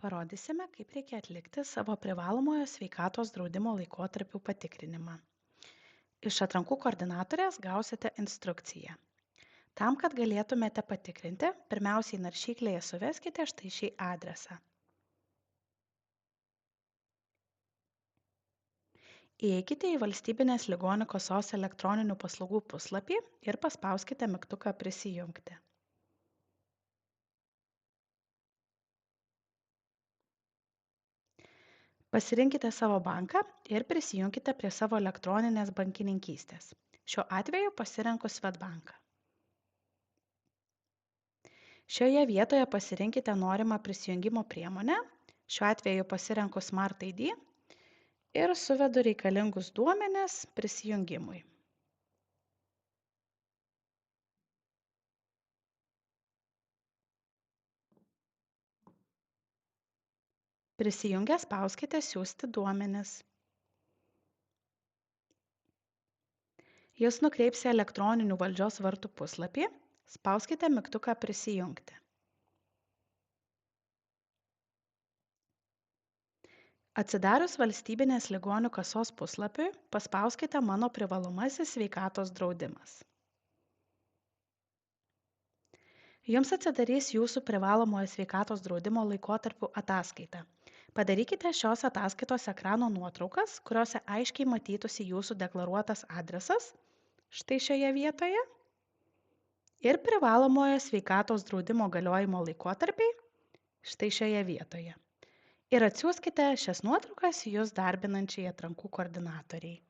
Parodysime, kaip reikia atlikti savo privalomojo sveikatos draudimo laikotarpių patikrinimą. Iš atrankų koordinatorės gausite instrukciją. Tam, kad galėtumėte patikrinti, pirmiausiai naršyklėje suveskite štai šį adresą. Įeikite į valstybinės ligonių kasos elektroninių paslaugų puslapį ir paspauskite mygtuką prisijungti. Pasirinkite savo banką ir prisijunkite prie savo elektroninės bankininkystės. Šiuo atveju pasirenku Swedbank. Šioje vietoje pasirinkite norimą prisijungimo priemonę. Šiuo atveju pasirenku Smart ID ir suvedu reikalingus duomenis prisijungimui. Prisijungę spauskite siųsti duomenis. Jis nukreips į elektroninių valdžios vartų puslapį. Spauskite mygtuką prisijungti. Atsidarius valstybinės ligonių kasos puslapiui, paspauskite Mano privalomasis sveikatos draudimas. Jums atsidarys jūsų privalomojo sveikatos draudimo laikotarpių ataskaita. Padarykite šios ataskaitos ekrano nuotraukas, kuriuose aiškiai matytųsi jūsų deklaruotas adresas, štai šioje vietoje, ir privalomojo sveikatos draudimo galiojimo laikotarpiai, štai šioje vietoje. Ir atsiųskite šias nuotraukas jus darbinančiai atrankų koordinatoriai.